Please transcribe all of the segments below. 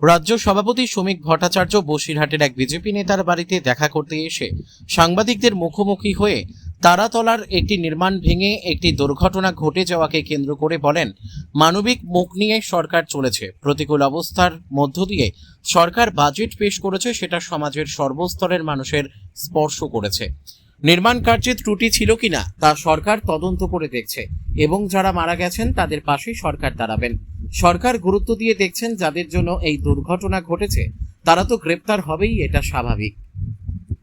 রাজ্য সভাপতি শ্রমিক ভট্টাচার্য বসিরহাটের এক বিজেপি নেতার বাড়িতে দেখা করতে এসে সাংবাদিকদের মুখোমুখি হয়ে তারাতলার একটি নির্মাণ ভেঙে একটি দুর্ঘটনা ঘটে যাওয়াকে কেন্দ্র করে বলেন, মানবিক মুখ নিয়ে সরকার চলেছে। প্রতিকূল অবস্থার মধ্য দিয়ে সরকার বাজেট পেশ করেছে, সেটা সমাজের সর্বস্তরের মানুষের স্পর্শ করেছে। নির্মাণ কার্যে ত্রুটি ছিল কিনা তা সরকার তদন্ত করে দেখছে এবং যারা মারা গেছেন তাদের পাশে সরকার দাঁড়াবেন। সরকার গুরুত্ব দিয়ে দেখছেন যাদের জন্য এই দুর্ঘটনা ঘটেছে তারা তো গ্রেপ্তার হবেই, এটা স্বাভাবিক।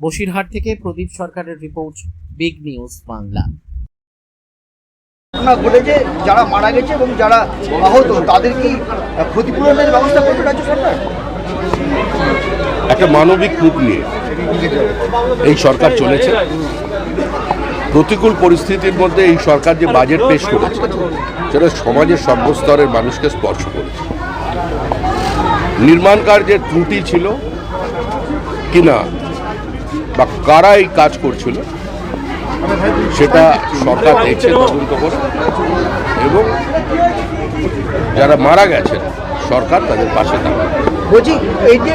বসিরহাট থেকে প্রদীপ সরকারের রিপোর্ট, বিগ নিউজ বাংলা। ঘটেছে, যারা মারা গেছে এবং যারা আহত তাদের কি ক্ষতিপূরণের ব্যবস্থা করবে রাজ্য সরকার? একটা মানবিক রূপ নিয়ে এই সরকার চলেছে। প্রতিকূল পরিস্থিতির মধ্যে এই সরকার যে বাজেট পেশ করেছে সেটা সমাজের সর্বস্তরের মানুষকে স্পর্শ করেছে। নির্মাণ কার্যের ত্রুটি ছিল কিনা বা কারা এই কাজ করছিল সেটা সরকার দেখছে, তদন্ত করে, এবং যারা মারা গেছেন সরকার তাদের পাশে দাঁড়াবে। বলছি, এই যে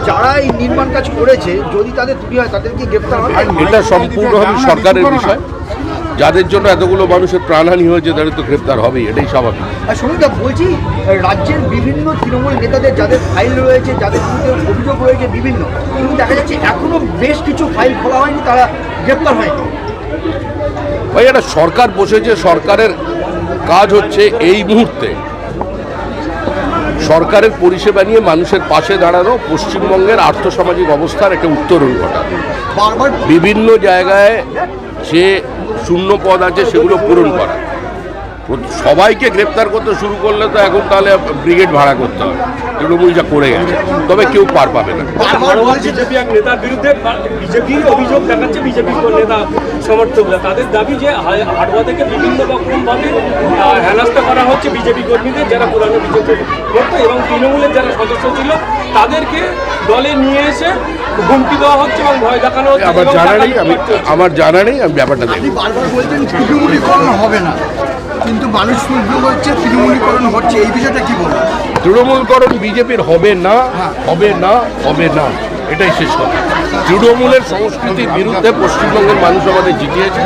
যারা এই নির্মাণ কাজ করেছে যদি তাদের ত্রুটি হয় তাদের কি গ্রেপ্তার হবে? এটা সম্পূর্ণভাবে সরকারের বিষয়। যাদের জন্য এতগুলো মানুষের প্রাণহানি হয়েছে তাদের তো গ্রেপ্তার হবেই, এটাই স্বাভাবিক। আর সুমিতা, বলছি রাজ্যের বিভিন্ন তৃণমূল নেতাদের যাদের ফাইল রয়েছে, যাদের বিরুদ্ধে অভিযোগ রয়েছে বিভিন্ন, কিন্তু দেখা যাচ্ছে এখনো বেশ কিছু ফাইল খোলা হয়নি, তারা গ্রেপ্তার হয়নি। ভাই, একটা সরকার বসেছে, সরকারের কাজ হচ্ছে এই মুহূর্তে সরকারের পরিষেবা নিয়ে মানুষের পাশে দাঁড়ানো, পশ্চিমবঙ্গের আর্থসামাজিক অবস্থার একটা উত্তরণ ঘটানো। বিভিন্ন জায়গায় যে শূন্য পদ আছে সেগুলো পূরণ করা। সবাইকে গ্রেপ্তার করতে শুরু করলে তো এখন তাহলে ব্রিগেড ভাড়া করতে হবে, তৃণমূল যা করে গেছে, তবে কেউ পার পাবে না। বিজেপি এক নেতার বিরুদ্ধে বিজেপি অভিযোগ দেখাচ্ছে, বিজেপি নেতা সমর্থকরা তাদের দাবি যে হাটুয়া থেকে বিভিন্ন রকমভাবে হেনস্থা করা হচ্ছে বিজেপি কর্মীদের, যারা পুরানো বিজেপি করতো, এবং তৃণমূলের যারা সদস্য ছিল তাদেরকে দলে নিয়ে এসে হুমকি দেওয়া হচ্ছে এবং ভয় দেখানো হচ্ছে। আমার জানা নেই, আমি ব্যাপারটা দেখি। বারবার বলছেন তৃণমূলীকরণ হবে না, কিন্তু মানুষ উদ্যোগ হচ্ছে তৃণমূলীকরণ হচ্ছে, এই বিষয়টা কি বলবো? তৃণমূলকরণ বিজেপির হবে না, হবে না, হবে না, এটাই শেষ কথা। তৃণমূলের সংস্কৃতির বিরুদ্ধে পশ্চিমবঙ্গের মানুষ আমাদের জিতিয়েছে।